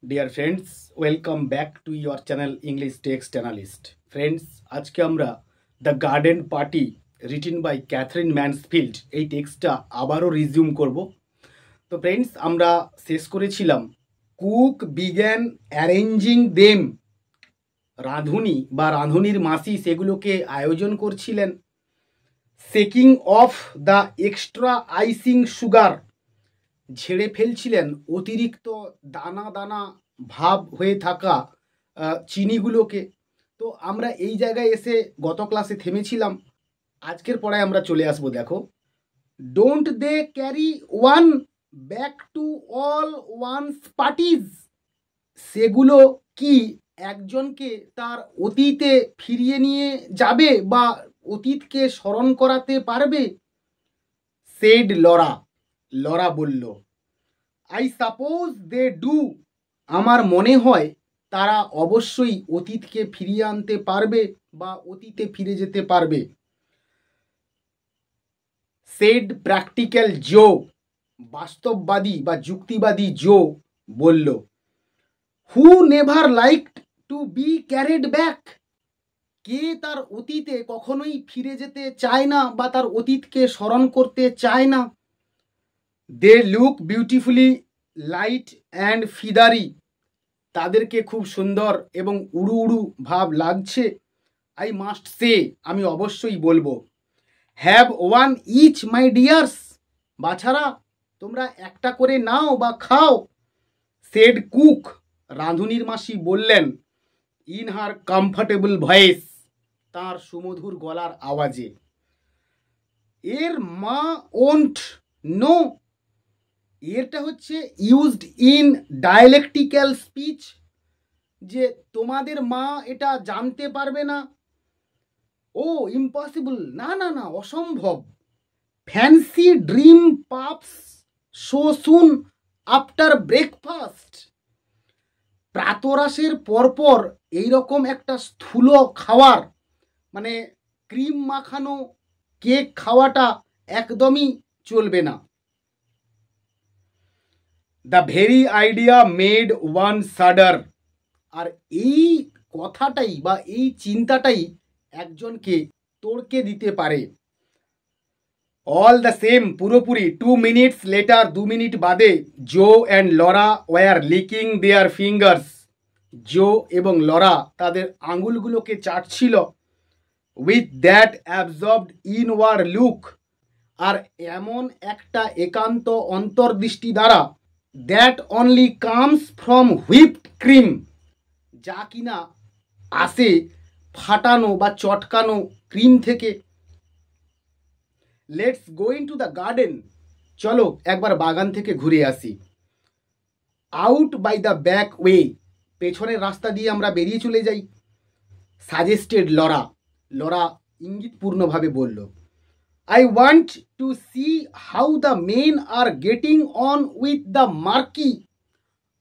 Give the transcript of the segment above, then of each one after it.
Deer friends, welcome back to your channel English text analyst. Friends, আজকে আমরা the garden party written by Katherine Mansfield এই টেক্সটটা আবারও resume করব। তো ফ্রেন্ডস, আমরা শেষ করেছিলাম কুক বিগ্যান অ্যারেঞ্জিং দেম। রাঁধুনি বা রাঁধুনির মাসি সেগুলোকে আয়োজন করছিলেন। Shaking of the extra icing sugar, ঝেড়ে ফেলছিলেন অতিরিক্ত দানা দানা ভাব হয়ে থাকা চিনিগুলোকে। তো আমরা এই জায়গায় এসে গত ক্লাসে থেমেছিলাম। আজকের পড়ায় আমরা চলে আসবো। দেখো, don't they carry one back to all ones parties. সেগুলো কি একজনকে তার অতীতে ফিরিয়ে নিয়ে যাবে বা অতীতকে স্মরণ করাতে পারবে? সেড লরা, লরা বলল। আই সাপোজ দে ডু, আমার মনে হয় তারা অবশ্যই অতীতকে ফিরিয়ে আনতে পারবে বা অতীতে ফিরে যেতে পারবে। সেড প্র্যাকটিক্যাল জো, বাস্তববাদী বা যুক্তিবাদী জো বলল। Who never liked to be carried back, কে তার অতীতে কখনোই ফিরে যেতে চায় না বা তার অতীতকে স্মরণ করতে চায় না? They look beautifully light and feathery, তাদেরকে খুব সুন্দর এবং উড়ু উড়ু ভাব লাগছে। আই মাস্ট সে, আমি অবশ্যই বলবো। Have one each my dears, বাছারা তোমরা একটা করে নাও বা খাও। সেড কুক, রাঁধুনির মাসি বললেন। ইন হার কমফর্টেবল ভয়েস, তার সুমধুর গলার আওয়াজে। এর মা ওন্ট নো, এরটা হচ্ছে ইউজড ইন ডায়ালেকটিক্যাল স্পিচ, যে তোমাদের মা এটা জানতে পারবে না। ও ইম্পসিবল, না না না, অসম্ভব। ফ্যান্সি ড্রিম পাপস সো সুন আফটার ব্রেকফাস্ট, প্রাতরাশের পরপর এইরকম একটা স্থূল খাওয়ার, মানে ক্রিম মাখানো কেক খাওয়াটা একদমই চলবে না। The very idea made one shudder, আর এই কথাটাই বা এই চিন্তাটাই একজনকে তোড়কে দিতে পারে। অল দ্য সেম, পুরোপুরি। 2 মিনিটস লেটার, 2 মিনিট বাদে Jose and Laura were licking their fingers, Jose এবং লরা তাদের আঙুলগুলোকে চাটছিল। With that absorbed inward look, আর এমন একটা একান্ত অন্তর্দৃষ্টি দ্বারা, that only comes from whipped cream, যা কিনা আসে ফাটানো বা চটকানো ক্রিম থেকে। Let's go into the garden, চলো একবার বাগান থেকে ঘুরে আসি। Out by the back way, পেছনের রাস্তা দিয়ে আমরা বেরিয়ে চলে যাই। সাজেস্টেড লরা, লরা ইঙ্গিতপূর্ণভাবে বলল। I want to see how the men are getting on with the marquee,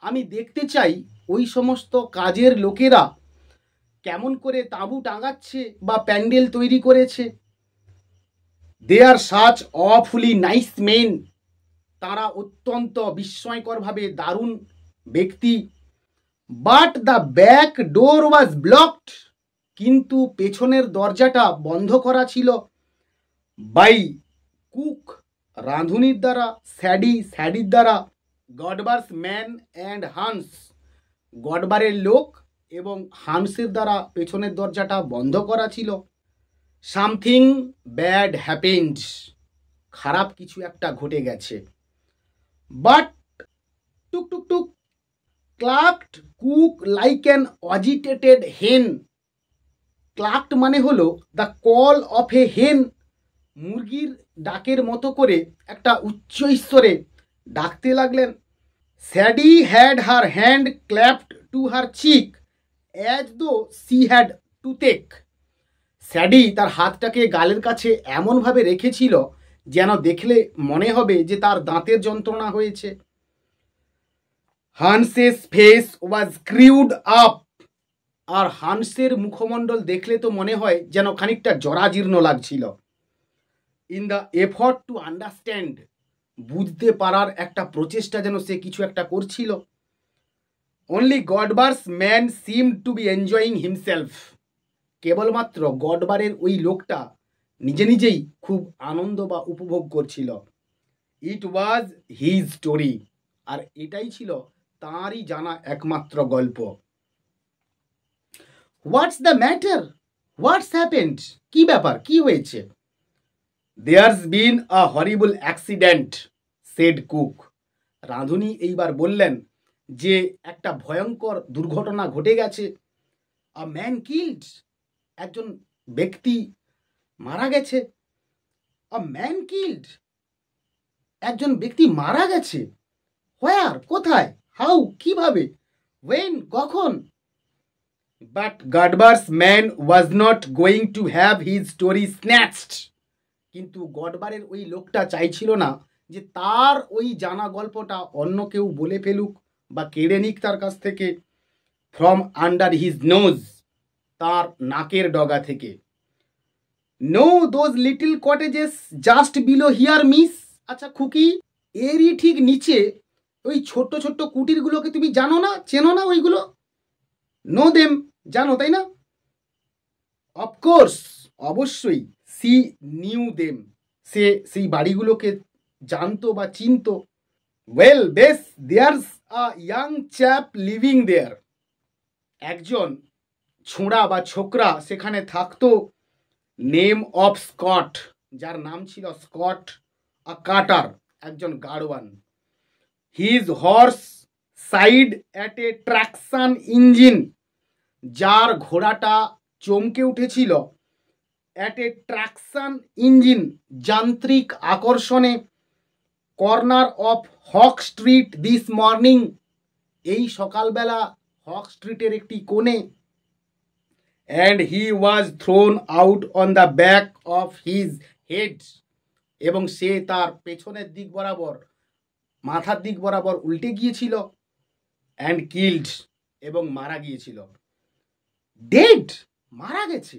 আমি দেখতে চাই ওই সমস্ত কাজের লোকেরা কেমন করে তাঁবু টাঙাচ্ছে বা প্যান্ডেল তৈরি করেছে। দে আর সাচ অফুলি নাইস মেন, তারা অত্যন্ত বিস্ময়করভাবে দারুণ ব্যক্তি। But the back door was blocked, কিন্তু পেছনের দরজাটা বন্ধ করা ছিল। বাই কুক, রাঁধুনির দ্বারা। স্যাডি, স্যাডির দ্বারা। গডবার্স ম্যান অ্যান্ড হান্স, গডবারের লোক এবং হান্সের দ্বারা পেছনের দরজাটা বন্ধ করা ছিল। সামথিং ব্যাড হ্যাপেন্ড, খারাপ কিছু একটা ঘটে গেছে। But tuk tuk tuk clucked cook like an agitated hen, clucked মানে হলো দ্য কল অফ এ হেন, মুরগির ডাকের মতো করে একটা উচ্চ ঈশ্বরে ডাকতে লাগলেন। Sadie had her hand clapped to her cheek as though she had toothache, Sadie তার হাতটাকে গালের কাছে এমনভাবে রেখেছিল যেন দেখলে মনে হবে যে তার দাঁতের যন্ত্রণা হয়েছে। হান্সেস ফেস ওয়াজ স্ক্রিউড আপ, আর হান্সের মুখমণ্ডল দেখলে তো মনে হয় যেন খানিকটা জরাজীর্ণ লাগছিল। In the effort to understand, বুঝতে পারার একটা প্রচেষ্টা যেন সে কিছু একটা করছিল। Only গডবার্স man seem to B enjoying himself. কেবলমাত্র গডবারের ওই লোকটা নিজে নিজেই খুব আনন্দ বা উপভোগ করছিল। ইট ওয়াজ হিজ স্টোরি, আর এটাই ছিল তাঁরই জানা একমাত্র গল্প। What's the matter, what's happened, কি ব্যাপার, কি হয়েছে? দেয়ারস বিন আ হরিবল অ্যাক্সিডেন্ট, সেড কুক। রাঁধুনি এইবার বললেন যে একটা ভয়ঙ্কর দুর্ঘটনা ঘটে গেছে। আ ম্যান কিল্ড, একজন ব্যক্তি মারা গেছে। আ ম্যান কিল্ড, একজন ব্যক্তি মারা গেছে। হোয়ার, কোথায়? হাউ, কিভাবে? ওয়েন, কখন? But Godber's man was not going to have his story snatched. কিন্তু গডবারের ওই লোকটা চাইছিল না যে তার ওই জানা গল্পটা অন্য কেউ বলে ফেলুক বা কেড়ে নিক তার কাছ থেকে। ফ্রম আন্ডার হিজ নোজ, তার নাকের ডগা থেকে। No, those little cottages just below here miss. আচ্ছা খুকি, এরই ঠিক নিচে ওই ছোট্ট ছোট্ট কুটিরগুলোকে তুমি জানো না, চেনো না ওইগুলো? নো দেম, জানো তাই না? অফকোর্স, অবশ্যই। সি নিউ দেম, সে সেই বাড়িগুলোকে জানতো বা চিনতো। ওয়েল, বেশ, there's a young chap living there. একজন ছোঁড়া বা ছোকরা সেখানে থাকতো। নেম অফ স্কট, যার নাম ছিল স্কট আ কাটার, একজন গাড়োয়ান। His horse shied at a traction engine, যার ঘোড়াটা চমকে উঠেছিল। অ্যাট এ ট্রাকশন ইঞ্জিন, যান্ত্রিক আকর্ষণে। Corner of Hawke street this morning, এই সকালবেলা হক স্ট্রিটের একটি কোণে। And he was thrown out on the back of his head, এবং সে তার পেছনের দিক বরাবর, মাথার দিক বরাবর উল্টে গিয়েছিল। অ্যান্ড কিল্ড, এবং মারা গিয়েছিল। ডেড, মারা গেছে।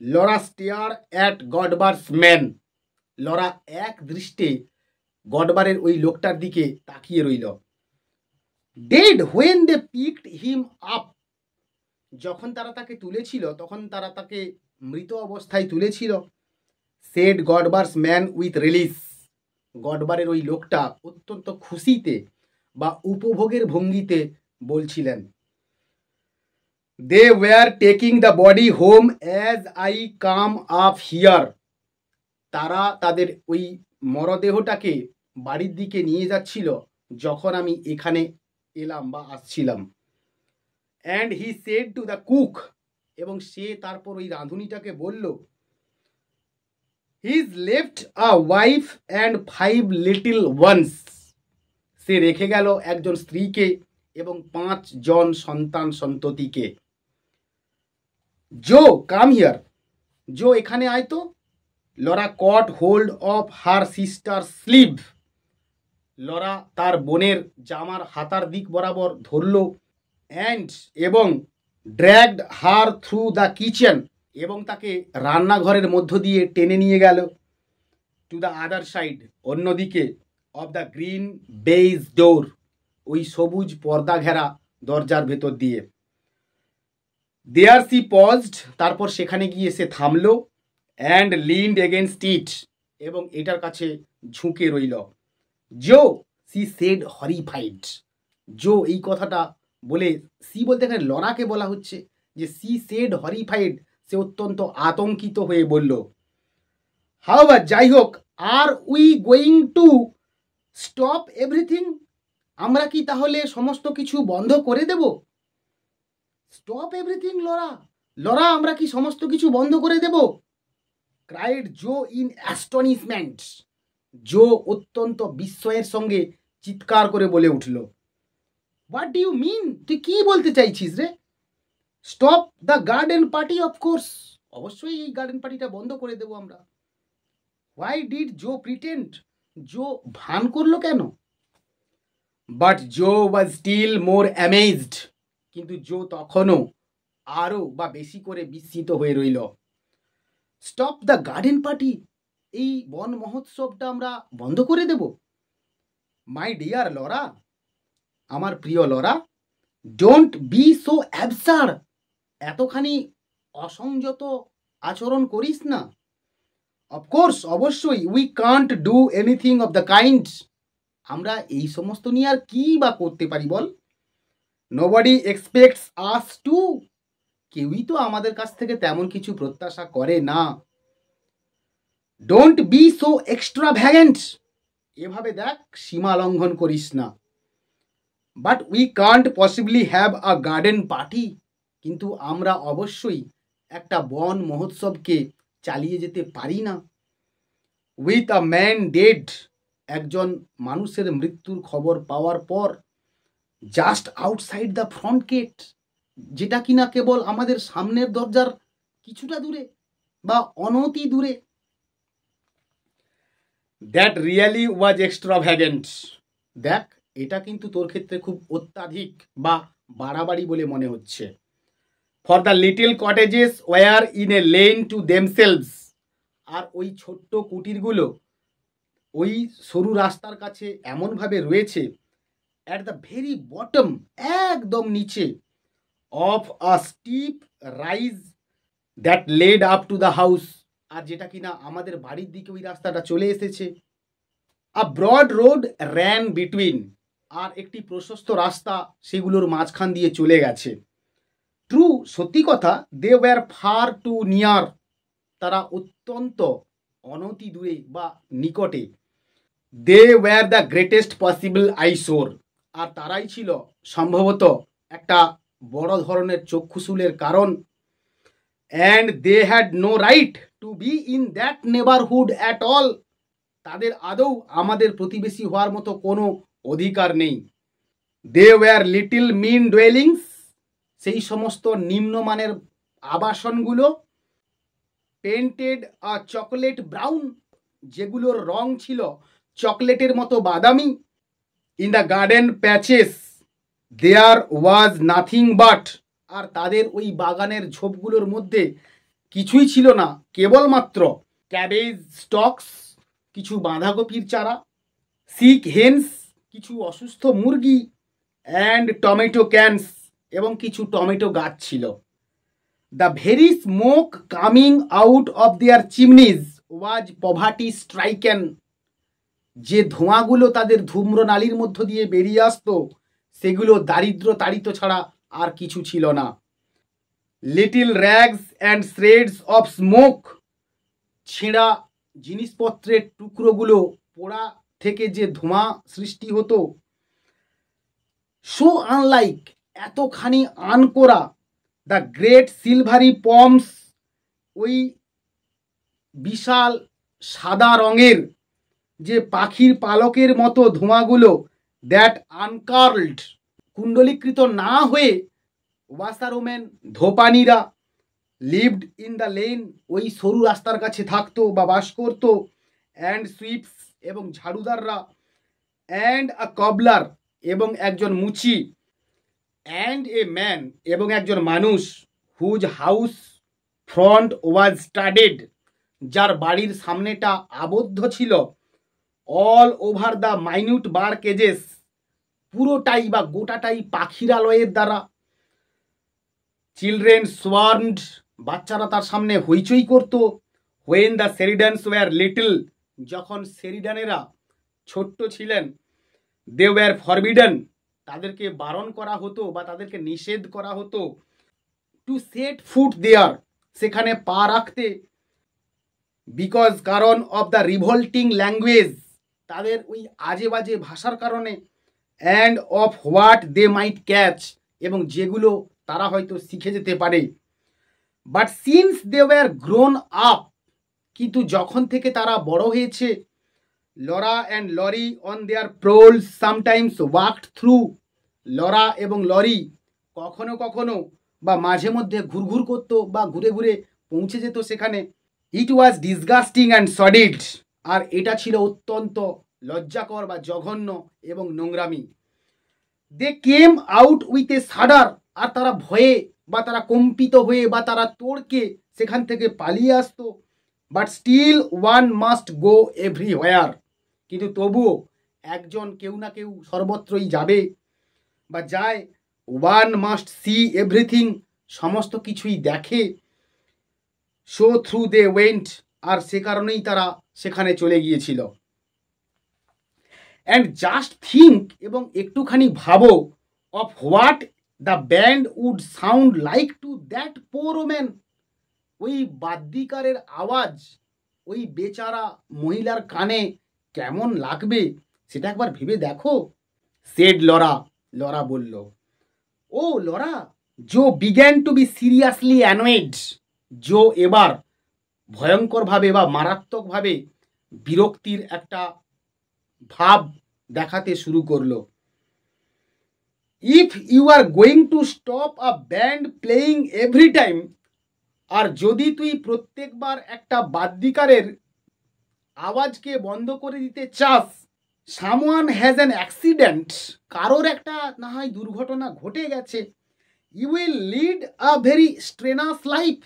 Laura stared at Godber's man. Laura এক দৃষ্টে গডবারের ওই লোকটার দিকে তাকিয়ে রইল। Dead when they picked him up, যখন তারা তাকে তুলেছিল তখন তারা তাকে মৃত অবস্থায় তুলেছিল। Said Godber's man with relish, গডবারের ওই লোকটা অত্যন্ত খুশিতে বা উপভোগের ভঙ্গিতে বলছিলেন। They were taking the body home as I come up here, তারা তাদের ওই মরদেহটাকে বাড়ির দিকে নিয়ে যাচ্ছিল যখন আমি এখানে এলাম বা আসছিলাম। And he said to the cook, এবং সে তারপর ওই রাঁধুনিটাকে বলল, his left a wife and 5 little ones, সে রেখে গেল একজন স্ত্রীকে এবং 5 জন সন্তান সন্ততিকে। জো, কাম হিয়ার, জো এখানে আয় তো। Laura caught hold of her sister sleeve, Laura তার বোনের জামার হাতার দিক বরাবর ধরল। অ্যান্ড, এবং dragged her through the kitchen, এবং তাকে রান্নাঘরের মধ্য দিয়ে টেনে নিয়ে গেল। টু দ্য আদার সাইড, অন্যদিকে। Of the green baize door, ওই সবুজ পর্দা ঘেরা দরজার ভেতর দিয়ে। দেয়ার সি পজড, তারপর সেখানে গিয়ে সে থামল। অ্যান্ড লিন্ড এগেনস্ট ইট, এবং এটার কাছে ঝুঁকে রইল। জো, সি সেড হরিফাইড, জো এই কথাটা বলে, সি বলতে এখানে লরাকে বলা হচ্ছে, যে সি সেড হরিফাইড, সে অত্যন্ত আতঙ্কিত হয়ে বলল। হাউএভার, যাই হোক, are we going to stop everything, আমরা কি তাহলে সমস্ত কিছু বন্ধ করে দেব? স্টপ এভরিথিং লরা, লরা আমরা কি সমস্ত কিছু বন্ধ করে দেব? Cried Jose in astonishment, Jose অত্যন্ত বিস্ময়ের সঙ্গে চিৎকার করে বলে উঠল। হোয়াট ডু ইউ মিন, তুই কি বলতে চাইছিস রে? Stop the garden party, of course, অবশ্যই এই গার্ডেন পার্টিটা বন্ধ করে দেবো আমরা। Why did Jo pretend, Jo ভান করলো কেন? But Jo was still more amazed, কিন্তু জো তখনও আরও বা বেশি করে বিস্মিত হয়ে রইল। স্টপ দ্য গার্ডেন পার্টি, এই বন মহোৎসবটা আমরা বন্ধ করে দেব? মাই ডিয়ার লরা, আমার প্রিয় Laura, don't be so absurd, এতখানি অসংযত আচরণ করিস না। অফকোর্স, অবশ্যই, we can't do anything of the kind, আমরা এই সমস্ত নিয়ে আর কি বা করতে পারি বল। নোবডি এক্সপেক্টস আস টু, কেউই তো আমাদের কাছ থেকে তেমন কিছু প্রত্যাশা করে না। ডোন্ট বি সো এক্সট্রাভ্যাগেন্ট, এভাবে দেখ সীমা লঙ্ঘন করিস না। But we can't possibly have a garden party, কিন্তু আমরা অবশ্যই একটা বন মহোৎসবকে চালিয়ে যেতে পারি না। উইথ আ ম্যান ডেড, একজন মানুষের মৃত্যুর খবর পাওয়ার পর, just outside the front gate, যেটা কিনা কেবল আমাদের সামনের দরজার কিছুটা দূরে বা অনতি দূরে। দ্যাট রিয়েলি ওয়াজ এক্সট্রাভ্যাগেন্ট, দেখ এটা কিন্তু তোর ক্ষেত্রে খুব অত্যাধিক বা বাড়াবাড়ি বলে মনে হচ্ছে। For the little cottages were in a lane to themselves, আর ওই ছোট্ট কুটিরগুলো ওই সরু রাস্তার কাছে এমনভাবে রয়েছে, অ্যাট দ্য ভেরি বটম, একদম নিচে, of a steep rise that led up to the house, আর যেটা কিনা আমাদের বাড়ির দিকে ওই রাস্তাটা চলে এসেছে। A broad road ran between, আর একটি প্রশস্ত রাস্তা সেগুলোর মাঝখান দিয়ে চলে গেছে। ট্রু, সত্যি কথা, they were far too near, তারা অত্যন্ত অনতি দূরে বা নিকটে। They were the greatest possible eyesore, আর তারাই ছিল সম্ভবত একটা বড় ধরনের চক্ষুশূলের কারণ। And they had no right to be in that neighbourhood at all, তাদের আদৌ আমাদের প্রতিবেশী হওয়ার মতো কোনো অধিকার নেই। দে ওয়ার লিটল মিন ডোয়েলিংস, সেই সমস্ত নিম্নমানের আবাসনগুলো। পেন্টেড আ চকলেট ব্রাউন, যেগুলোর রং ছিল চকলেটের মতো বাদামি। In the garden patches there was nothing but, আর তাদের ওই বাগানের ঝোপগুলোর মধ্যে কিছুই ছিল না, কেবলমাত্র ক্যাবেজ স্টকস, কিছু বাঁধাকপির চারা, সিক হেন্স, কিছু অসুস্থ মুরগি, অ্যান্ড টমেটো ক্যানস, এবং কিছু টমেটো গাছ ছিল। The very smoke coming out of their chimneys was poverty stricken, যে ধোঁয়াগুলো তাদের ধূম্রনালীর মধ্য দিয়ে বেরিয়ে আসতো সেগুলো দারিদ্র তাড়িত ছাড়া আর কিছু ছিল না। Little rags and shreds of smoke, ছেঁড়া জিনিসপত্রের টুকরোগুলো পোড়া থেকে যে ধোঁয়া সৃষ্টি হতো। সো আনলাইক, এতখানি আনকোরা। দ্য গ্রেট সিলভারি পমস, ওই বিশাল সাদা রঙের যে পাখির পালকের মতো ধোঁয়াগুলো, দ্যাট আনকার্লড, কুণ্ডলীকৃত না হয়ে, ওয়াসারোমেন, ধোপানিরা, লিভড ইন দ্য লেন, ওই সরু রাস্তার কাছে থাকতো বা বাস করতো। অ্যান্ড সুইপস, এবং ঝাড়ুদাররা। অ্যান্ড আ কবলার, এবং একজন মুচি। অ্যান্ড এ ম্যান, এবং একজন মানুষ। হুজ হাউস ফ্রন্ট ওয়াজ স্টাডেড, যার বাড়ির সামনেটা আবদ্ধ ছিল। অল ওভার দ্য মাইনিউট বার কেজেস, পুরোটাই বা গোটাটাই পাখিরালয়ের দ্বারা। চিলড্রেন সোয়ার্মড, বাচ্চারা তার সামনে হইচই করত। হোয়েন দ্য সেরিডানস ওয়ার লিটল, যখন সেরিডানেরা ছোট্ট ছিলেন। দে ওয়ার ফরবিডেন, তাদেরকে বারণ করা হতো বা তাদেরকে নিষেধ করা হতো। টু সেট ফুট দেয়ার, সেখানে পা রাখতে। বিকজ, কারণ, অফ দ্য রিভল্টিং ল্যাঙ্গুয়েজ, তাদের ওই আজে বাজে ভাষার কারণে। And of what they might catch, এবং যেগুলো তারা হয়তো শিখে যেতে পারে। But since they were grown up, কিন্তু যখন থেকে তারা বড় হয়েছে। Laura and Laurie on their prowls sometimes walked through, Laura এবং লরি কখনো কখনো বা মাঝে মধ্যে ঘুরঘুর করতো বা ঘুরে ঘুরে পৌঁছে যেত সেখানে। ইট ওয়াজ ডিসগাস্টিং অ্যান্ড সডিড, আর এটা ছিল অত্যন্ত লজ্জাকর বা জঘন্য এবং নোংরামি। দে কেম আউট উইথ এ সাডার, আর তারা ভয়ে বা তারা কম্পিত হয়ে বা তারা তোড়কে সেখান থেকে পালিয়ে আসতো। But still one must go everywhere, কিন্তু তবুও একজন কেউ না কেউ সর্বত্রই যাবে বা যায়। ওয়ান মাস্ট সি এভরিথিং, সমস্ত কিছুই দেখে। শো থ্রু দে ওয়েন্ট, আর সে কারণেই তারা সেখানে চলে গিয়েছিল। অ্যান্ড জাস্ট থিঙ্ক, এবং একটুখানি ভাবো, of what the band would sound like to that poor woman, ওই বাদ্যিকারের আওয়াজ ওই বেচারা মহিলার কানে কেমন লাগবে সেটা একবার ভেবে দেখো। সেড লরা, লরা বলল। Oh Laura, Jose began to be seriously annoyed, Jose এবার ভয়ঙ্করভাবে বা মারাত্মকভাবে বিরক্তির একটা ভাব দেখাতে শুরু করলো। If you are going to stop a band playing every time, আর যদি তুই প্রত্যেকবার একটা বাদ্যিকারের আওয়াজকে বন্ধ করে দিতে চাস, সামওয়ান হ্যাজ অ্যান অ্যাক্সিডেন্ট, কারোর একটা না হয় দুর্ঘটনা ঘটে গেছে, you will lead a very strenuous life,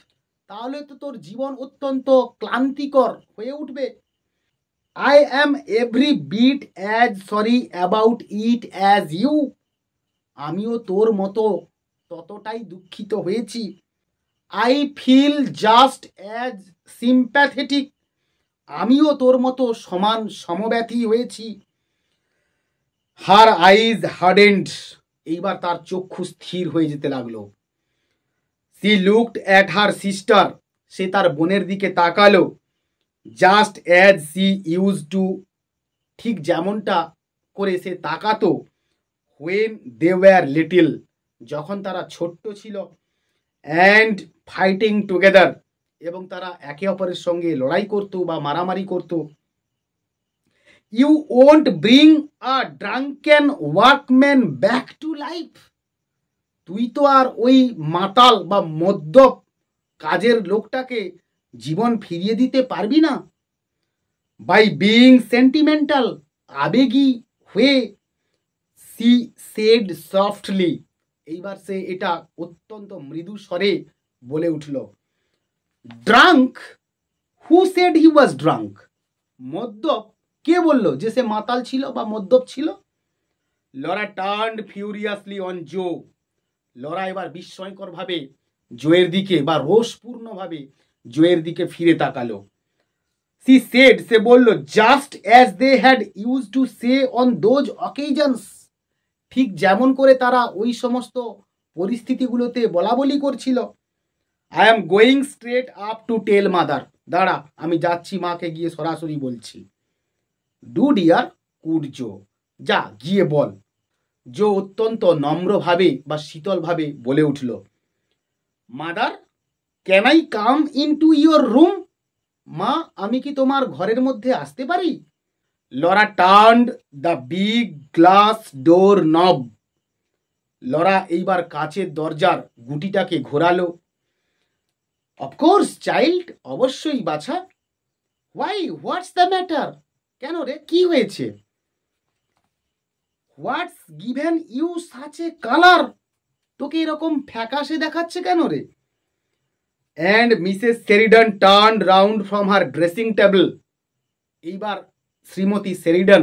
তাহলে তো তোর জীবন অত্যন্ত ক্লান্তিকর হয়ে উঠবে। I am every bit as sorry about it as you, আমিও তোর মতো ততটাই দুঃখিত হয়েছি। I feel just as sympathetic, আমিও তোর মতো সমান সমব্যথী হয়েছি। হার আইজ হার্ডেন্ড, এইবার তার চক্ষু স্থির হয়ে যেতে লাগলো। She looked at her sister, সে তার বোনের দিকে তাকালো। Just as she used to, ঠিক যেমনটা করে সে তাকাতো হোয়েন দে ওয়্যার লিটিল, যখন তারা ছোট্ট ছিল। অ্যান্ড ফাইটিং টুগেদার, এবং তারা একে অপরের সঙ্গে লড়াই করত বা মারামারি করত। You won't bring a drunken workman back to life, তুই তো আর ওই মাতাল বা মদ্যপ কাজের লোকটাকে জীবন ফিরিয়ে দিতে পারবি না। বাই বিইং সেন্টিমেন্টাল, আবেগী হয়ে, সি সেড সফটলি, এইবার সে এটা অত্যন্ত মৃদু স্বরে বলে উঠল। Drunk, who said he was drunk, মদ্যপ, কে বলল যে সে মাতাল ছিল বা মদ্যপ ছিল? Laura turned furiously on Jose, Laura এবার বিস্ময়করভাবে জোয়ের দিকে বা রোষপূর্ণভাবে জোয়ের দিকে ফিরে তাকালো। সি সেড, সে বলল, just as they had used to say on those occasions, ঠিক যেমন করে তারা ওই সমস্ত পরিস্থিতিগুলোতে বলা বলি করছিল। I am going straight up to tell mother, দাঁড়া আমি যাচ্ছি মাকে গিয়ে সরাসরি বলছি। ডু ডিয়ার, কুড জো, যা গিয়ে বল। জো অত্যন্ত নম্রভাবে বা শীতলভাবে বলে উঠল, mother can I come in to your room, মা আমি কি তোমার ঘরের মধ্যে আসতে পারি? Laura turned the big glass door knob, Laura এইবার কাচের দরজার গুটিটাকে ঘোরালো। অফকোর্স চাইল্ড, অবশ্যই বাছা। হোয়াই, হোয়াটস দ্য ম্যাটার, কেন রে কি হয়েছে? What's given you such a colour, তোকে এরকম ফ্যাকাশে দেখাচ্ছে কেন রে? And Mrs Sheridan turned round from her dressing table, এইবার শ্রীমতী সেরিডন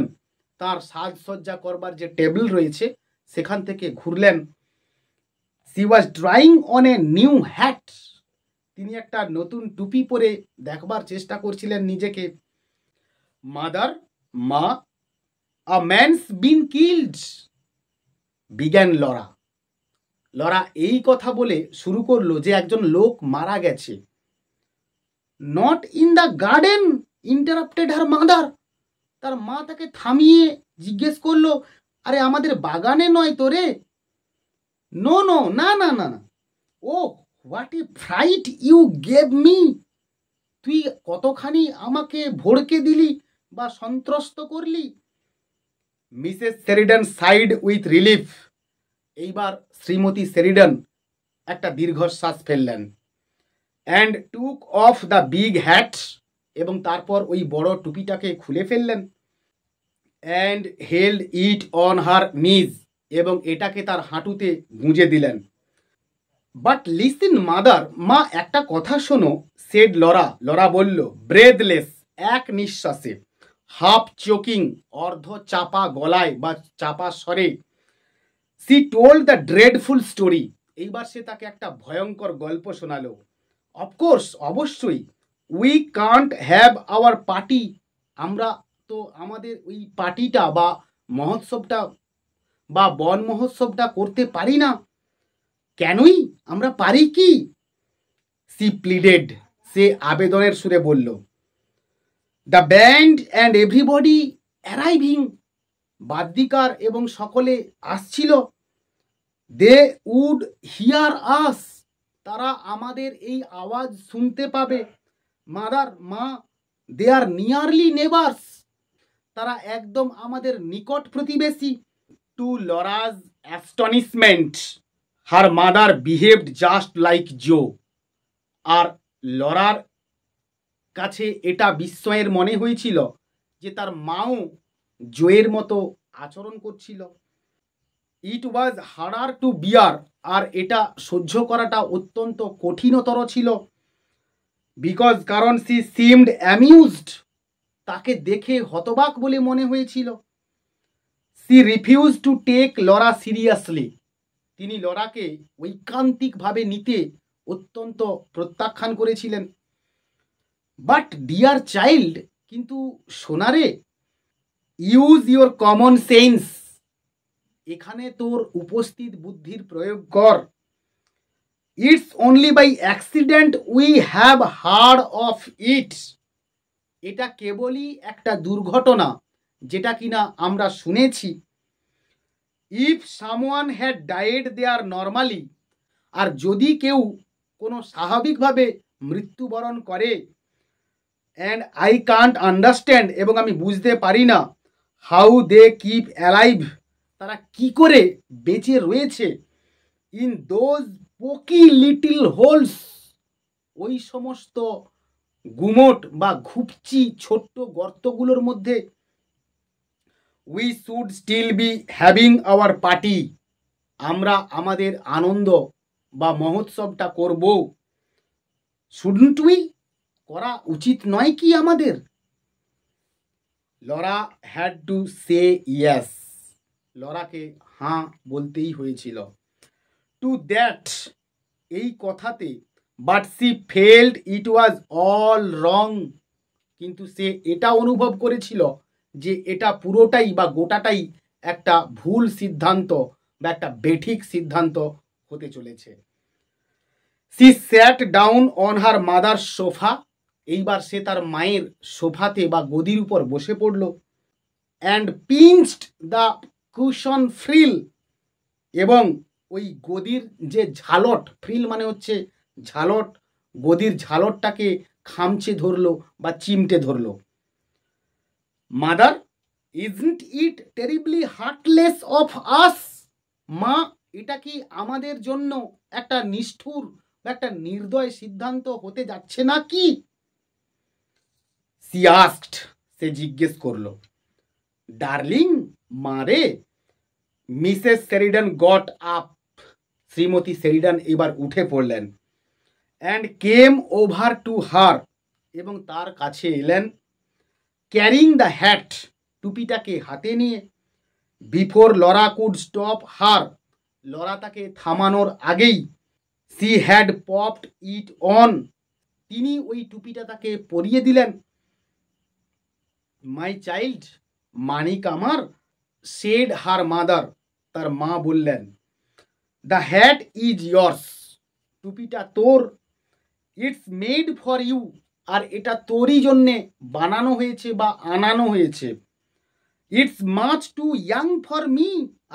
তার সাজসজ্জা করবার যে টেবিল রয়েছে সেখান থেকে ঘুরলেন। She was trying on a new hat, তিনি একটা নতুন টুপি পরে দেখবার চেষ্টা করছিলেন নিজেকে। মাদার, মা, a man's been killed, began Laura, Laura এই কথা বলে শুরু করলো যে একজন লোক মারা গেছে। Not in the garden, interrupted her mother, তার মা তাকে থামিয়ে জিজ্ঞেস করলো, আরে আমাদের বাগানে নয় তো রে? নো নো, না না না না। Oh what a fright you gave me, তুই কতখানি আমাকে ভড়কে দিলি বা সন্ত্রস্ত করলি। Mrs Sheridan sighed with relief, এইবার শ্রীমতী সেরিডন একটা দীর্ঘশ্বাস ফেললেন। And took off the big hat, এবং তারপর ওই বড় টুপিটাকে খুলে ফেললেন। And held it on her knee, এবং এটাকে তার হাঁটুতে গুঁজে দিলেন। বাট লিসেন মাদার, মা একটা কথা শোনো, সেড লরা, লরা বলল, ব্রেথলেস, এক নিঃশ্বাসে, হাফ চোকিং, অর্ধ চাপা গলায় বা চাপা স্বরে, she told the dreadful story. এইবার সে তাকে একটা ভয়ঙ্কর গল্প শোনালো। অফকোর্স, অবশ্যই, we can't have our party. আমরা তো আমাদের ওই পার্টিটা বা মহোৎসবটা বা বন মহোৎসবটা করতে পারি না। কেনই? আমরা পারি কি? C pleaded. সে আবেদনের সুরে বলল। The band and everybody arriving. বাদ্যিকার এবং সকলে আসছিল। They would hear us. তারা আমাদের এই আওয়াজ শুনতে পাবে। মাদার, মা, দে আর নিয়ারলি নেবার্স। তারা একদম আমাদের নিকট প্রতিবেশী। To Laura's astonishment, her mother behaved just like Jose. আর লরার কাছে এটা বিস্ময়ের মনে হয়েছিল যে তার মাও জোয়ের মতো আচরণ করছিল। ইট ওয়াজ হার্ডার টু বিয়ার। আর এটা সহ্য করাটা অত্যন্ত কঠিনতর ছিল। বিকজ, কারণ সি সিমড অ্যামিউজড। তাকে দেখে হতবাক বলে মনে হয়েছিল। She refuse to take Laura seriously. তিনি লরাকে ঐকান্তিকভাবে নিতে অত্যন্ত প্রত্যাখ্যান করেছিলেন। বাট ডিয়ার চাইল্ড, কিন্তু সোনারে, ইউজ ইউর কমন সেন্স। এখানে তোর উপস্থিত বুদ্ধির প্রয়োগ কর। It's only by accident we have heard of it. এটা কেবলই একটা দুর্ঘটনা যেটা কিনা আমরা শুনেছি। If someone had died there normally. আর যদি কেউ কোনো স্বাভাবিকভাবে মৃত্যুবরণ করে, অ্যান্ড আই কান্ট আন্ডারস্ট্যান্ড, এবং আমি বুঝতে পারি না, হাউ দে কিপ অ্যালাইভ, তারা কি করে বেঁচে রয়েছে, in those poky little holes, ওই সমস্ত গুমট বা ঘুপচি ছোট্ট গর্তগুলোর মধ্যে। We should still be having our party. আমরা আমাদের আনন্দ বা মহোৎসবটা করব। Shouldn't we? করা উচিত নয় কি আমাদের? Laura had to say yes. লরাকে হাঁ বলতেই হয়েছিল। টু দ্যাট, এই কথাতে। But she felt it was all wrong. কিন্তু সে এটা অনুভব করেছিল যে এটা পুরোটাই বা গোটাটাই একটা ভুল সিদ্ধান্ত বা একটা বেঠিক সিদ্ধান্ত হতে চলেছে। She sat down on her mother sofa. এইবার সে তার মায়ের সোফাতে বা গদির উপর বসে পড়ল। And pinched the cushion frill. এবং ওই গদির যে ঝালট, ফ্রিল মানে হচ্ছে ঝালট, গদির ঝালটটাকে খামচে ধরলো বা চিমটে ধরলো। Mother, isn't it terribly heartless of us. মা, এটা কি আমাদের জন্য একটা নিষ্ঠুর বা একটা নির্দয় সিদ্ধান্ত হতে যাচ্ছে না কি? সি আস্কড, সে জিজ্ঞেস করলো। ডার্লিং, মারে। Mrs Sheridan got up. Shrimati Sheridan এবার উঠে পড়লেন। And came over to her, এবং তার কাছে এলেন। ক্যারিং দ্য হ্যাট, টুপিটাকে হাতে নিয়ে। Before Laura could stop her, Laura তাকে থামানোর আগেই। She had popped it on, তিনি ওই টুপিটা তাকে পরিয়ে দিলেন। মাই চাইল্ড, মানিক আমার। সেড হার মাদার, তার মা বললেন। দ্য হ্যাট ইজ ইয়র্স, টুপিটা তোর। ইটস মেড ফর ইউ, আর এটা তোরই জন্যে বানানো হয়েছে বা আনানো হয়েছে। It's much too young for me,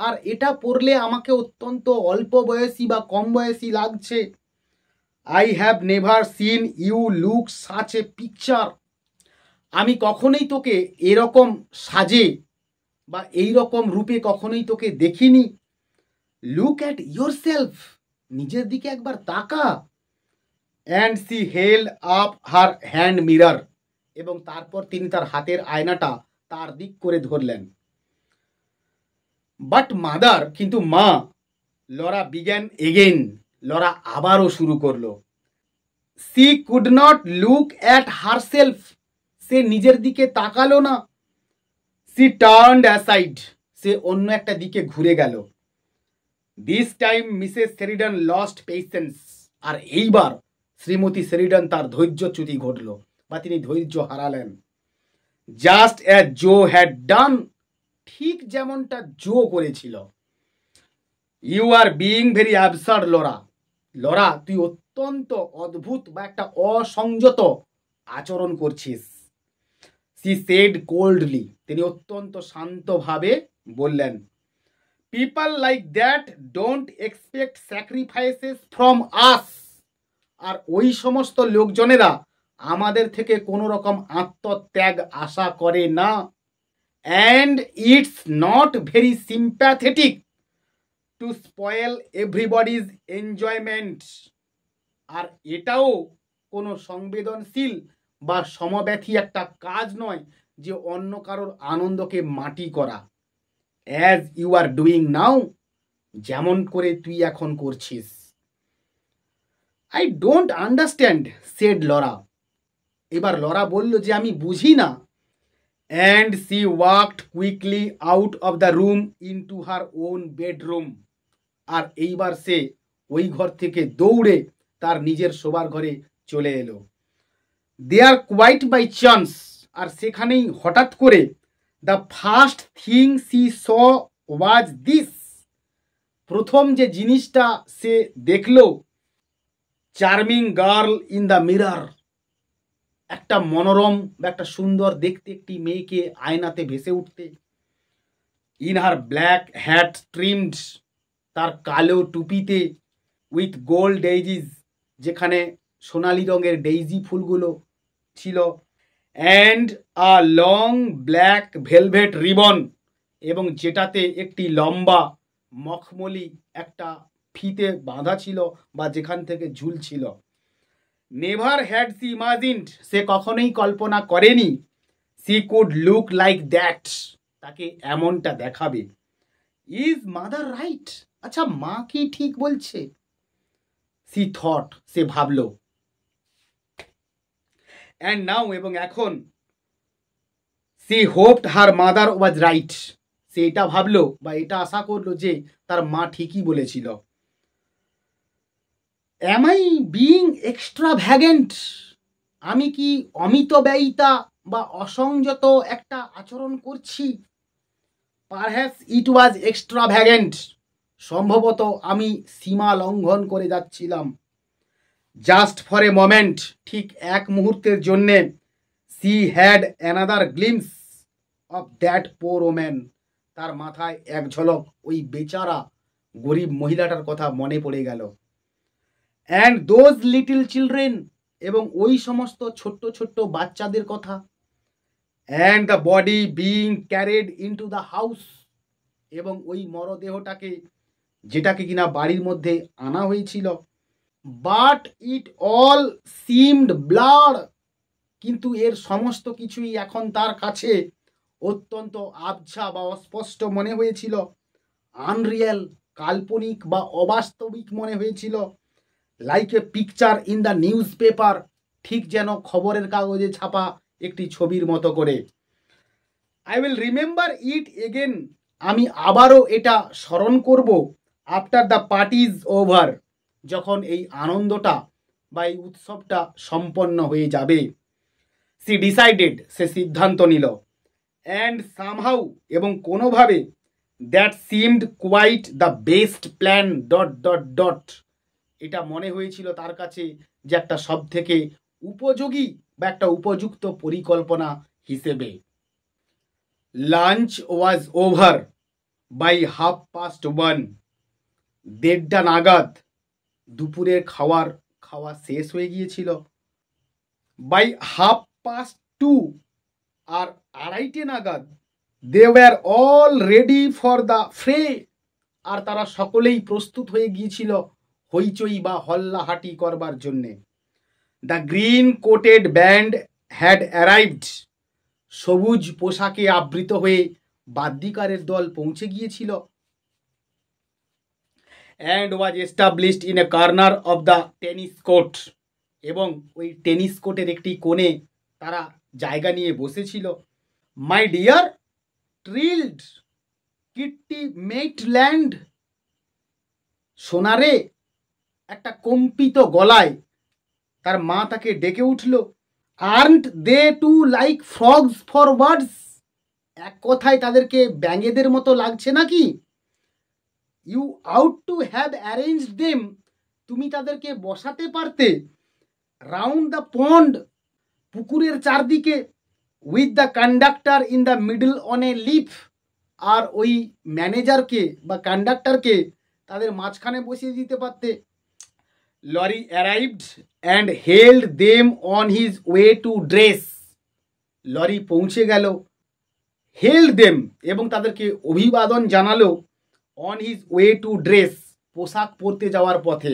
আর এটা পরলে আমাকে অত্যন্ত অল্প বয়সী বা কম বয়সী লাগছে। I have never seen you look such a picture, আমি কখনোই তোকে এরকম সাজে বা এই রকম রূপে কখনোই তোকে দেখিনি। লুক অ্যাট ইয়োর সেলফ, নিজের দিকে একবার তাকা। And she held up her hand mirror, এবং তারপর তিনি তার হাতের আয়নাটা তার দিক করে ধরলেন। বাট মাদার, কিন্তু মা। লরা বিগ্যান এগেইন, লরা আবারও শুরু করলো। She could not look at herself, সে নিজের দিকে তাকালো না। সি টার্নড অ্যাসাইড, সে অন্য একটা দিকে ঘুরে গেল। This time Mrs Sheridan lost patience. আর এইবার শ্রীমতী শেরিডান তার ধৈর্যচ্যুতি ঘটল বা তিনি ধৈর্য হারালেন। Just as Jo had done, ঠিক যেমনটা জো করেছিল। You are being very absurd Laura. Laura, তুই অত্যন্ত অদ্ভুত বা একটা অসংযত আচরণ করছিস। সি সেড কোল্ডলি, তিনি অত্যন্ত শান্তভাবে বললেন। People like that don't expect sacrifices from us. আর ওই সমস্ত লোকজনেরা আমাদের থেকে কোনো রকম আত্মত্যাগ আশা করে না। And it's not very sympathetic to spoil everybody's enjoyment. আর এটাও কোনো সংবেদনশীল বা সমব্যথী একটা কাজ নয় যে অন্য কারোর আনন্দকে মাটি করা। As you are doing now, যেমন করে তুই এখন করছিস। I don't understand, said Laura. এবার লরা বলল যে আমি বুঝি না। And she walked quickly out of the room into her own bedroom. আর এইবার সে ওই ঘর থেকে দৌড়ে তার নিজের শোবার ঘরে চলে এলো। দেয়ার কোয়াইট বাই চান্স, আর সেখানেই হঠাৎ করে the first thing she saw was this. প্রথম যে জিনিসটা সে দেখলো, charming girl in the mirror. একটা মনোরম বা একটা সুন্দর দেখতে একটি মেয়েকে আয়নাতে ভেসে উঠতে। In her black hat trimmed, তার কালো টুপিতে, উইথ গোল্ড ডেইজিস, যেখানে সোনালি রঙের ডেইজি ফুলগুলো ছিল। And a long black velvet ribbon, এবং যেটাতে একটি লম্বা মখমলি একটা ফিতে বাঁধা ছিল বা যেখান থেকে ঝুলছিল। নেভার হ্যাড সি ইমাজিনড, সে কখনোই কল্পনা করেনি C could look like that, তাকে এমনটা দেখাবে। ইজ মাদার রাইট, আচ্ছা মা কি ঠিক বলছে? সি থট, সে ভাবল। অ্যান্ড নাও, এবং এখন, she hoped her mother was right, সে এটা ভাবলো বা এটা আশা করলো যে তার মা ঠিকই বলেছিল। অ্যাম আই বিইং এক্সট্রাভ্যাগেন্ট, আমি কি অমিতব্যয়িতা বা অসংযত একটা আচরণ করছি? পারহ্যাপস ইট ওয়াজ এক্সট্রাভ্যাগেন্ট, সম্ভবত আমি সীমা লঙ্ঘন করে যাচ্ছিলাম। জাস্ট ফর এ মোমেন্ট, ঠিক এক মুহূর্তের জন্যে, she had another glimpse of that poor woman, তার মাথায় এক ঝলক ওই বেচারা গরিব মহিলাটার কথা মনে পড়ে গেল। অ্যান্ড দোজ লিটল চিলড্রেন, এবং ওই সমস্ত ছোট্ট ছোট্ট বাচ্চাদের কথা। And the body being carried into the house, এবং ওই মরদেহটাকে, যেটাকে কিনা বাড়ির মধ্যে আনা হয়েছিল। But it all seemed blur, কিন্তু এর সমস্ত কিছুই এখন তার কাছে অত্যন্ত আবছা বা অস্পষ্ট মনে হয়েছিল। আনরিয়েল, কাল্পনিক বা অবাস্তবিক মনে হয়েছিল। Like a picture in the news paper, ঠিক যেন খবরের কাগজে ছাপা একটি ছবির মতো করে। I will remember it again, আমি আবারও এটা স্মরণ করব। After the party is over, যখন এই আনন্দটা বা এই উৎসবটা সম্পন্ন হয়ে যাবে। সি ডিসাইডেড, সে সিদ্ধান্ত নিল। অ্যান্ড সামহাউ, এবং কোনোভাবে, that seemed quite the best plan dot dot dot, এটা মনে হয়েছিল তার কাছে যে একটা সব থেকে উপযোগী বা একটা উপযুক্ত পরিকল্পনা হিসেবে। লাঞ্চ ওয়াজ ওভার বাই 1:30, 1:30 নাগাদ দুপুরের খাওয়া শেষ হয়ে গিয়েছিল। বাই 2:30, আর 2:30 নাগাদ, they were all ready for the fray, আর তারা সকলেই প্রস্তুত হয়ে গিয়েছিল হইচই বা হল্লাহাটি করবার জন্যে। The green coated band had arrived, সবুজ পোশাকে আবৃত হয়ে বাদ্যিকারের দল পৌঁছে গিয়েছিল। And was established in a corner of the tennis court, এবং ওই টেনিস কোর্টের একটি কোণে তারা জায়গা নিয়ে বসেছিল। মাই ডিয়ার, ট্রিল্ড কিট্টি মেটল্যান্ড, সোনারে, একটা কম্পিত গলায় তার মা তাকে ডেকে উঠল, aren't they too like frogs for words? এক কথায় তাদেরকে ব্যাঙেদের মতো লাগছে নাকি? You ought to have arranged them, তুমি তাদেরকে বসাতে পারতে রাউন্ড দ্য পন্ড, পুকুরের চারদিকে, with the conductor in the middle on a leaf, আর ওই ম্যানেজারকে বা কন্ডাক্টরকে তাদের মাঝখানে বসিয়ে দিতে পারতে। Laurie arrived and hailed them on his way to dress, Laurie পৌঁছে গেল, হেল্ড দেম এবং তাদেরকে অভিবাদন জানালো, on his way to dress, পোশাক পরতে যাওয়ার পথে।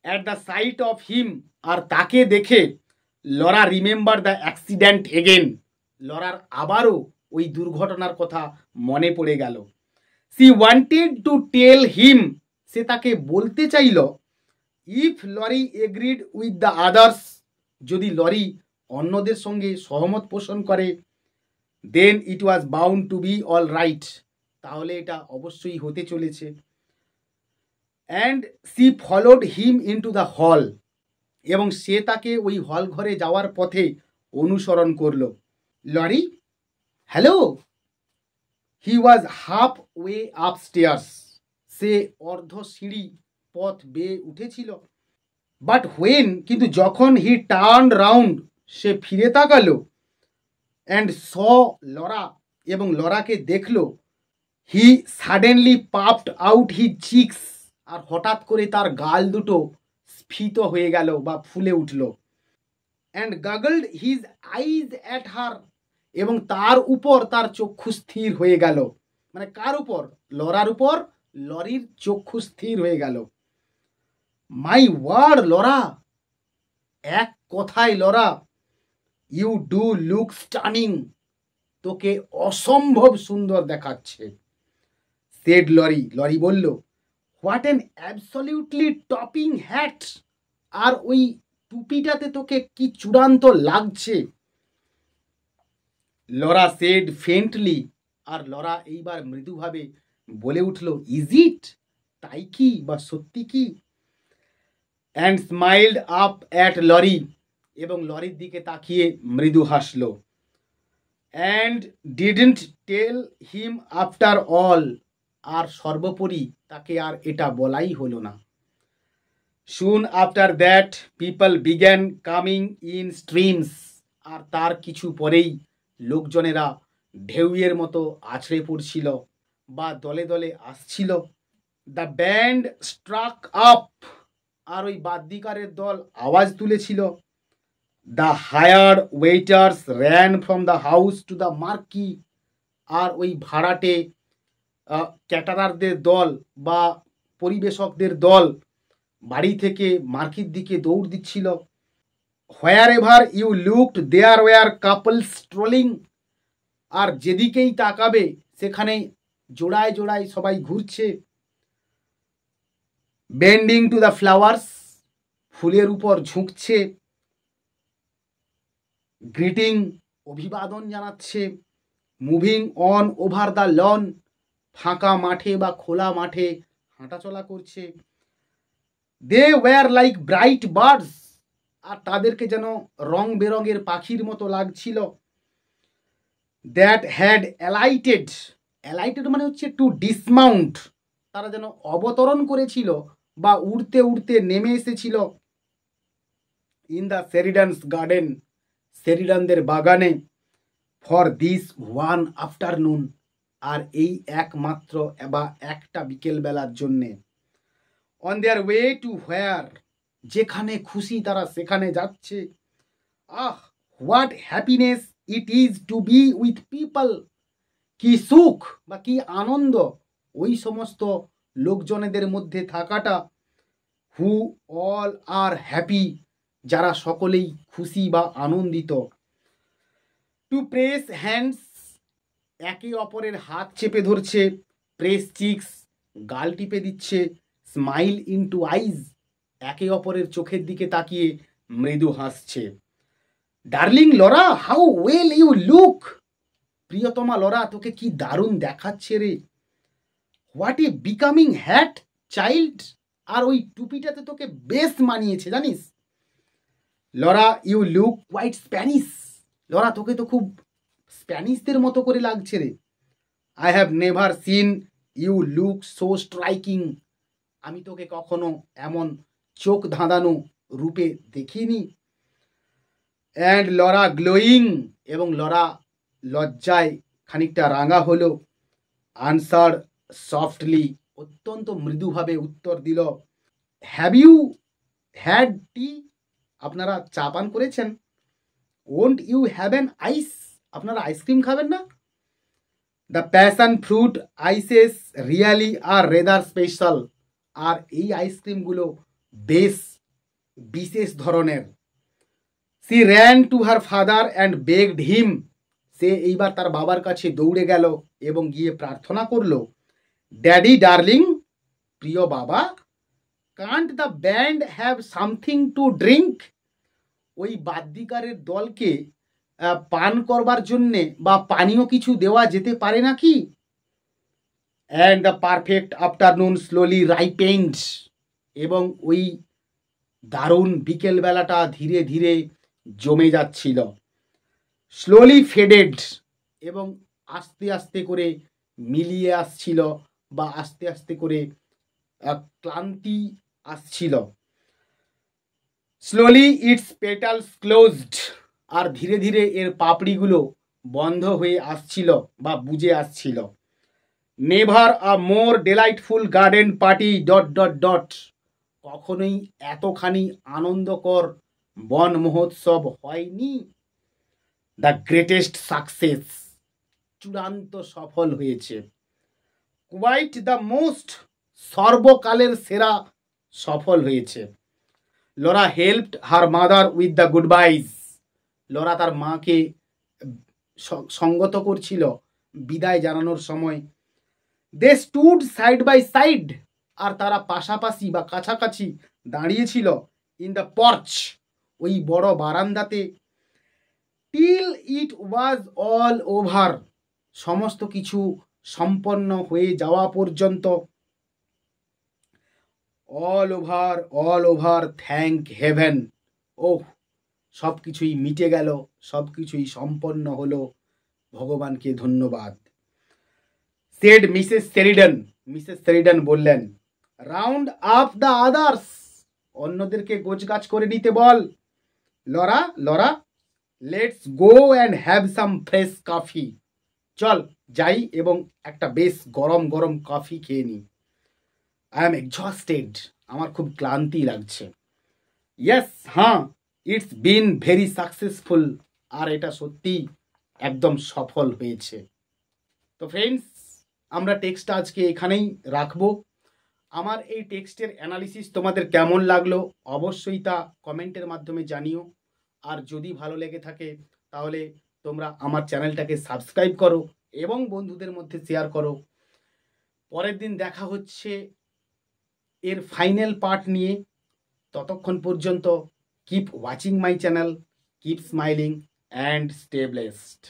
At the sight of him, আর তাকে দেখে Laura remember the accident again, লরার আবারও ওই দুর্ঘটনার কথা মনে পড়ে গেল। She wanted to tell him, সে তাকে বলতে চাইল, if Laurie agreed with the others, যদি লরি অন্যদের সঙ্গে সহমত পোষণ করে, then it was bound to be all right, তাহলে এটা অবশ্যই হতে চলেছে। And she followed him into the hall, এবং সে তাকে ওই হল ঘরে যাওয়ার পথে অনুসরণ করল। Laurie, hello. He was half way upstairs, সে অর্ধ সিঁড়ি পথ বেয়ে উঠেছিল। বাট হোয়েন, কিন্তু যখন হি টার্ন রাউন্ড, সে ফিরে তাকালো, অ্যান্ড স লরা, এবং লরাকে দেখল, he suddenly puffed out his cheeks, আর হঠাৎ করে তার গাল দুটো স্ফীত হয়ে গেল বা ফুলে উঠল। And goggled his eyes at her, এবং তার উপর তার চক্ষু স্থির হয়ে গেল। মানে কার উপর? লরার উপর লরির চক্ষু স্থির হয়ে গেল। মাই ওয়ার্ড লরা, এক কথায় Laura, you do look stunning, তোকে অসম্ভব সুন্দর দেখাচ্ছে। সেড লরি, লরি বলল, what an absolutely topping hat, আর ওই টুপিটাতে তোকে কি চূড়ান্ত লাগছে। লরা সেড ফেন্টলি, আর লরা এইবার মৃদুভাবে বলে উঠল, ইজ ইট, তাই কি বা সত্যি কি? And smiled up at Laurie, এবং লরির দিকে তাকিয়ে মৃদু হাসল। And didn't tell him after all, আর সর্বোপরি তাকে আর এটা বলাই হলো না। Soon after that people began coming in streams, আর তার কিছু পরেই লোকজনেরা ঢেউয়ের মতো আছড়ে পড়ছিল বা দলে দলে আসছিল। দ্য ব্যান্ড স্ট্রাক আপ, আর ওই বাদ্যিকারের দল আওয়াজ তুলেছিল। The hired waiters ran from the house to the marquee, আর ওই ভাড়াটে ক্যাটারারদের দল বা পরিবেশকদের দল বাড়ি থেকে মার্কির দিকে দৌড় দিচ্ছিল। Wherever you looked there were couples strolling, আর যেদিকেই তাকাবে সেখানে জোড়ায় জোড়ায় সবাই ঘুরছে। বেন্ডিং টু দ্য ফ্লাওয়ার্স, ফুলের উপর ঝুঁকছে। গ্রিটিং, অভিবাদন জানাচ্ছে। Moving on over the lawn, ফাঁকা মাঠে বা খোলা মাঠে হাঁটাচলা করছে। They were like bright birds, আর তাদেরকে যেন রং বেরঙের পাখির মতো লাগছিল। দ্যাট হ্যাড অ্যালাইটেড, অ্যালাইটেড মানে হচ্ছে টু ডিসমাউন্ট, তারা যেন অবতরণ করেছিল বা উড়তে উড়তে নেমে এসেছিল। ইন দ্য সেরিডানস গার্ডেন, সেরিডানদের বাগানে। ফর দিস ওয়ান আফটারনুন, আর এই একমাত্র বা একটা বিকেলবেলার জন্যে। On their way to where, যেখানে খুশি তারা সেখানে যাচ্ছে। Ah, what happiness it is to be with people, কি সুখ বা কি আনন্দ ওই সমস্ত লোকজনেদের মধ্যে থাকাটা। হু অল আর হ্যাপি, যারা সকলেই খুশি বা আনন্দিত। টু প্রেস হ্যান্ডস, একে অপরের হাত চেপে ধরছে। প্রেস চিক্স, গাল টিপে দিচ্ছে। স্মাইল ইনটু আইজ, একে অপরের চোখের দিকে তাকিয়ে মৃদু হাসছে। Darling Laura, how well you look, প্রিয়তমা লরা তোকে কি দারুণ দেখাচ্ছে রে। What a becoming hat, child, আর ওই টুপিটাতে তোকে বেশ মানিয়েছে জানিস। Laura, you look quite Spanish. Laura, তোকে তো খুব স্প্যানিশদের মতো করে লাগছে রে। I have never seen you look so striking. আমি তোকে কখনো এমন চোখ ধাঁধানো রূপে দেখিনি। অ্যান্ড লরা গ্লোয়িং, এবং লরা লজ্জায় খানিকটা রাঙা হলো। আনসার সফটলি, অত্যন্ত মৃদুভাবে উত্তর দিল, হ্যাভ ইউ হ্যাড টি? আপনারা চা পান করেছেন? Won't you have an ice? আপনারা আইসক্রিম খাবেন না? The passion fruit ices really are rather special. আর এই আইসক্রিমগুলো বেশ বিশেষ ধরনের। She ran to her father and begged him. সে এইবার তার বাবার কাছে দৌড়ে গেল এবং গিয়ে প্রার্থনা করল, ড্যাডি ডার্লিং, প্রিয় বাবা, can't the band have something to drink? ওই বাদ্যিকারের দলকে পান করবার জন্যে বা পানীয় কিছু দেওয়া যেতে পারে নাকি? And the perfect afternoon slowly ripened. এবং ওই দারুণ বিকেলবেলাটা ধীরে ধীরে জমে যাচ্ছিল। স্লোলি ফেডেড, এবং আস্তে আস্তে করে মিলিয়ে আসছিল, বা আস্তে আস্তে করে ক্লান্তি আসছিল। স্লোলি ইটস পেটালস ক্লোজড, আর ধীরে ধীরে এর পাপড়িগুলো বন্ধ হয়ে আসছিল বা বুজে আসছিল। Never a more delightful garden party dot dot dot. কখনোই এতখানি আনন্দকর বন মহোৎসব হয়নি। দ্য গ্রেটেস্ট সাকসেস, চূড়ান্ত সফল হয়েছে। কোয়াইট দ্য মোস্ট, সর্বকালের সেরা সফল হয়েছে। Laura helped her mother with the good বাইজ। Laura তার মাকে সঙ্গত করছিল বিদায় জানানোর সময়। দে স্টুড সাইড বাই সাইড, আর তারা পাশাপাশি বা কাছাকাছি দাঁড়িয়েছিল। ইন দ্য পর্চ, ওই বড় বারান্দাতে। Till it was all over, সমস্ত কিছু সম্পন্ন হয়ে যাওয়া পর্যন্ত। All over thank heaven. Oh, সব কিছুই মিটে গেল, সব কিছুই সম্পন্ন হলো, ভগবানকে ধন্যবাদ। Said Mrs Sheridan. Mrs Sheridan বললেন, রাউন্ড আপ দ্য আদার্স, অন্যদেরকে গোছগাছ করে নিতে বল। Laura, let's go and have some fresh coffee. চল যাই এবং একটা বেশ গরম গরম কফি খেয়ে নিই। আই এম এক্সস্টেড, আমার খুব ক্লান্তি লাগছে। ইয়েস, হ্যাঁ, ইটস বিন ভেরি সাকসেসফুল, আর এটা সত্যি একদম সফল হয়েছে। তো ফ্রেন্ডস, আমরা টেক্সটটা আজকে এখানেই রাখবো। আমার এই টেক্সটের অ্যানালিসিস তোমাদের কেমন লাগলো অবশ্যই তা কমেন্টের মাধ্যমে জানিও। আর যদি ভালো লেগে থাকে তাহলে তোমরা আমার চ্যানেলটাকে সাবস্ক্রাইব করো এবং বন্ধুদের মধ্যে শেয়ার করো। পরের দিন দেখা হচ্ছে এর ফাইনাল পার্ট নিয়ে। ততক্ষণ পর্যন্ত keep watching my channel, keep smiling and stay blessed.